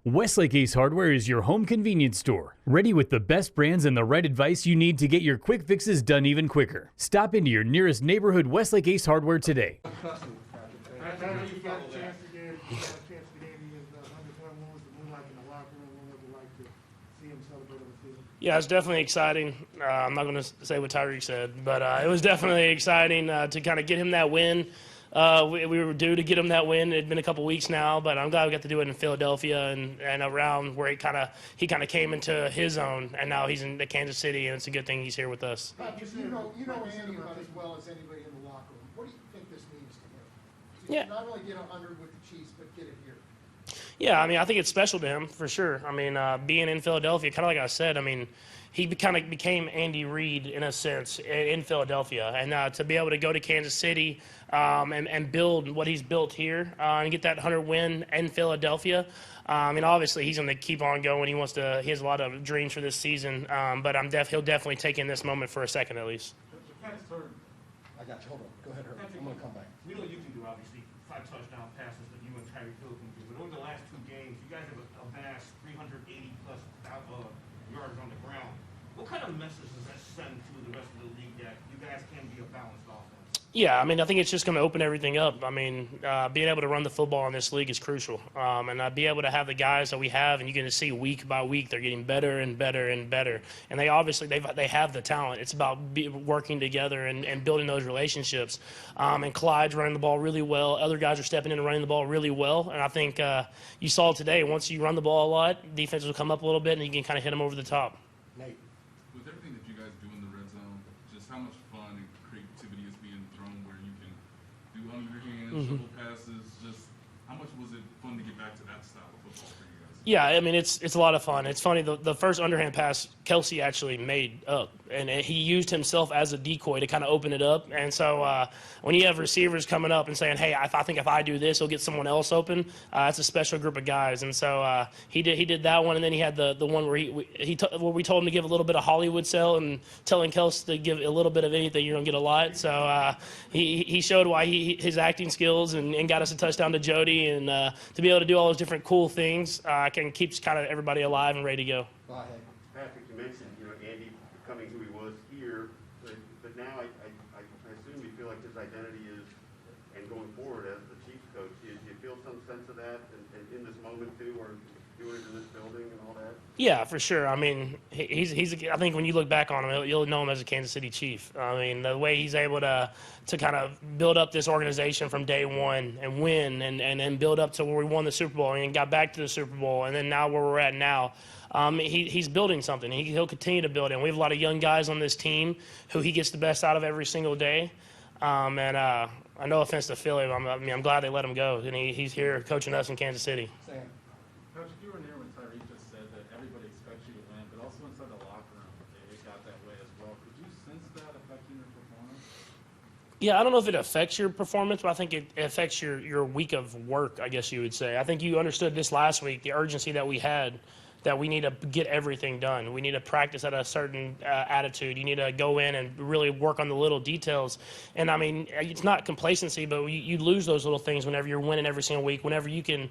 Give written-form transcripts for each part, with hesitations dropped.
Westlake Ace Hardware is your home convenience store, ready with the best brands and the right advice you need to get your quick fixes done even quicker. Stop into your nearest neighborhood Westlake Ace Hardware today. Yeah, it's definitely exciting. I'm not going to say what Tyreek said, but it was definitely exciting to kind of get him that win. We were due to get him that win. It had been a couple weeks now, but I'm glad we got to do it in Philadelphia and around where he kind of came into his own, and now he's in the Kansas City, and it's a good thing he's here with us. You know Andy about as well as anybody in the locker room. What do you think this means to him? Yeah. Not only get 100 with the Chiefs, but get it here. Yeah, I mean, I think it's special to him for sure. I mean, being in Philadelphia, kind of like I said, I mean, he kind of became Andy Reid in a sense in Philadelphia, and to be able to go to Kansas City and build what he's built here and get that 100 win in Philadelphia. I mean, obviously he's going to keep on going. He has a lot of dreams for this season, but he'll definitely take in this moment for a second at least. I got you. Hold on. Go ahead, Herb. I'm going to come back. We know you can do, obviously, 5 touchdown passes that you and Tyreek Hill can do. But over the last 2 games, you guys have amassed 380-plus yards on the ground. What kind of message does that send to the rest of the league that you guys can be a balanced offense? Yeah, I mean, I think it's just going to open everything up. I mean, being able to run the football in this league is crucial. And be able to have the guys that we have, and you're going to see week by week, they're getting better and better and better. And they have the talent. It's about working together and building those relationships. And Clyde's running the ball really well. Other guys are stepping in and running the ball really well. And I think you saw today, once you run the ball a lot, defense will come up a little bit, and you can kind of hit them over the top. Nate. With everything that you guys do in the red zone, just how much fun and creativity is being thrown where you can do underhand, shovel passes, just how much was it fun to get back to that style of football for you guys? Yeah, I mean, it's a lot of fun. It's funny, the first underhand pass Kelsey actually made up, and he used himself as a decoy to kind of open it up. And so when you have receivers coming up and saying, hey, I think if I do this, he'll get someone else open, it's a special group of guys. And so he did that one, and then he had the one where where we told him to give a little bit of Hollywood sell, and telling Kelsey to give a little bit of anything, you're going to get a lot. So he showed why his acting skills and got us a touchdown to Jody, and to be able to do all those different cool things keeps kind of everybody alive and ready to go. Go ahead. Patrick, you mentioned, Andy becoming who he was here, but now I assume you feel like his identity is, and going forward as the Chiefs coach, do you feel some sense of that in this moment too, or doing it in this building and all that? Yeah, for sure. I mean, he's. I think when you look back on him, you'll know him as a Kansas City Chief. I mean, the way he's able to kind of build up this organization from day one and win and build up to where we won the Super Bowl and got back to the Super Bowl, and then now where we're at now. He's building something. He'll continue to build it. And we have a lot of young guys on this team who he gets the best out of every single day. I no offense to Philly, I'm glad they let him go, and he's here coaching us in Kansas City. Sam. Coach, you were here when Tyreek just said that everybody expects you to win, but also inside the locker room, it got that way as well. Could you sense that affecting your performance? Yeah, I don't know if it affects your performance, but I think it affects your week of work, I guess you would say. I think you understood this last week, the urgency that we had, that we need to get everything done. We need to practice at a certain attitude. You need to go in and really work on the little details. And, I mean, it's not complacency, but you lose those little things whenever you're winning every single week, whenever you can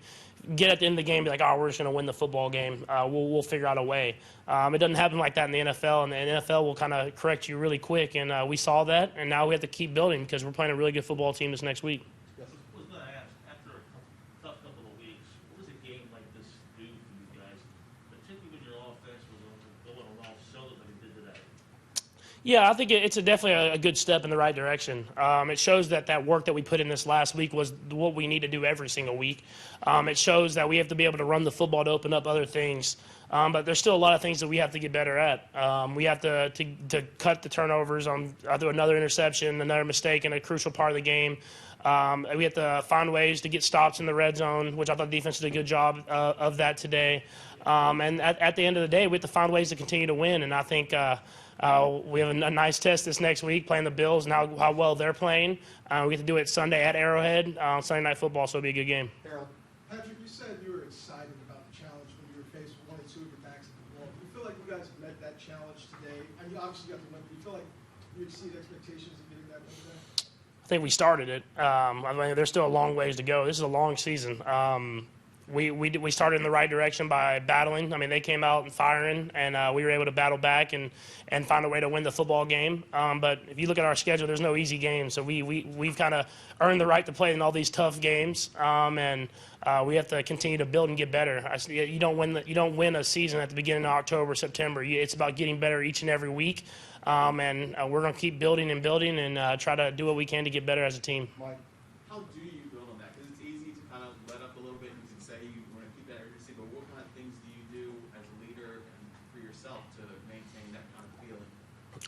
get at the end of the game and be like, oh, we're just going to win the football game. We'll figure out a way. It doesn't happen like that in the NFL, and the NFL will kind of correct you really quick. And we saw that, and now we have to keep building because we're playing a really good football team this next week. I was going to ask, after a tough couple of weeks, what does a game like this do for you guys, particularly when your offense was going around shoulder like it did today? Yeah, I think it's definitely a good step in the right direction. It shows that work that we put in this last week was what we need to do every single week. It shows that we have to be able to run the football to open up other things. But there's still a lot of things that we have to get better at. We have to cut the turnovers on another interception, another mistake in a crucial part of the game. We have to find ways to get stops in the red zone, which I thought the defense did a good job of that today. And at the end of the day, we have to find ways to continue to win. And I think we have a nice test this next week playing the Bills and how well they're playing. We get to do it Sunday at Arrowhead on Sunday Night Football, so it'll be a good game. Harold. Patrick, you said you were excited about the challenge when you were faced with 1 and 2 of your backs at the ball. Do you feel like you guys have met that challenge today? I mean, you obviously got the win, but do you feel like you exceed expectations of getting that win today? I think we started it. I mean, there's still a long ways to go. This is a long season. we started in the right direction by battling. I mean, they came out and firing, and we were able to battle back and find a way to win the football game. But if you look at our schedule, there's no easy games. So we've kind of earned the right to play in all these tough games, and we have to continue to build and get better. You don't win a season at the beginning of October, September. It's about getting better each and every week, and we're going to keep building and try to do what we can to get better as a team. Mike? How do you build on that? Because it's easy to kind of let up a little bit and you can say you want to keep that urgency, but what kind of things do you do as a leader and for yourself to maintain that kind of feeling?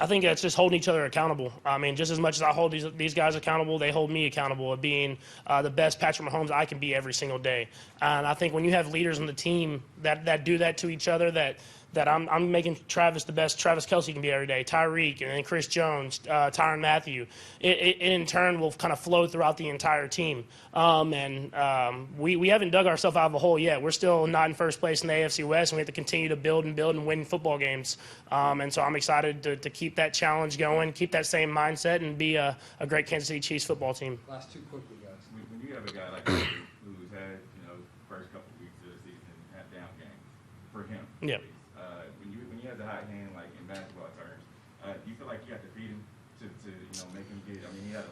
I think it's just holding each other accountable. I mean, just as much as I hold these guys accountable, they hold me accountable of being the best Patrick Mahomes I can be every single day. And I think when you have leaders on the team that do that to each other, that I'm making Travis the best Travis Kelce can be every day, Tyreek, and then Chris Jones, Tyrann Mathieu. It in turn will kind of flow throughout the entire team. We haven't dug ourselves out of a hole yet. We're still not in first place in the AFC West, and we have to continue to build and win football games. And so I'm excited to keep that challenge going, keep that same mindset, and be a great Kansas City Chiefs football team. Last two quickly, guys. When you have a guy like Patrick who's had, first couple of weeks of the season had down games for him. Yeah. When you have the hot hand, like in basketball terms, do you feel like you have to feed him to make him get? I mean, he had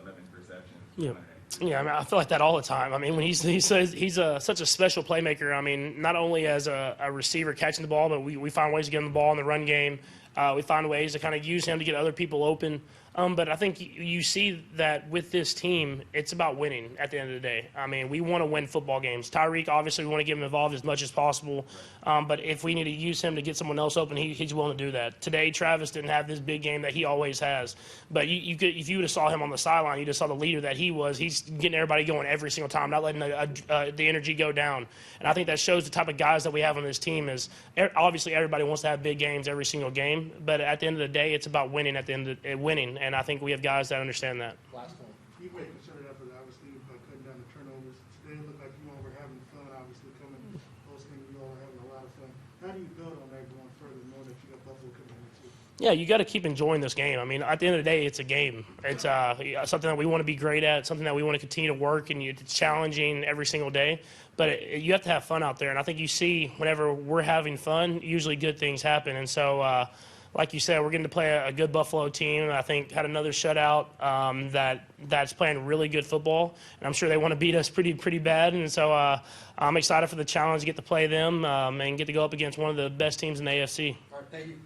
11 receptions. Yeah. Yeah, I mean, I feel like that all the time. I mean, when he's such a special playmaker. I mean, not only as a receiver catching the ball, but we find ways to get him the ball in the run game. We find ways to kind of use him to get other people open. But I think you see that with this team, it's about winning at the end of the day. I mean, we want to win football games. Tyreek, obviously, we want to get him involved as much as possible. But if we need to use him to get someone else open, he's willing to do that. Today, Travis didn't have this big game that he always has. But if you would have saw him on the sideline, you just saw the leader that he was. He's getting everybody going every single time, not letting the energy go down. And I think that shows the type of guys that we have on this team. Is obviously everybody wants to have big games every single game, but at the end of the day, it's about winning. Winning. And I think we have guys that understand that. Last one. You made concerted effort, obviously, by cutting down the turnovers. Today it looked like you all were having fun, obviously, coming hosting. You all were having a lot of fun. How do you build on that going further, knowing that you got Buffalo coming in too? Yeah, you got to keep enjoying this game. I mean, at the end of the day, it's a game. It's something that we want to be great at, something that we want to continue to work, and it's challenging every single day. But you have to have fun out there, and I think you see whenever we're having fun, usually good things happen. And so, like you said, we're getting to play a good Buffalo team. I think had another shutout that's playing really good football, and I'm sure they want to beat us pretty bad. And so I'm excited for the challenge to get to play them and get to go up against one of the best teams in the AFC. All right, thank you.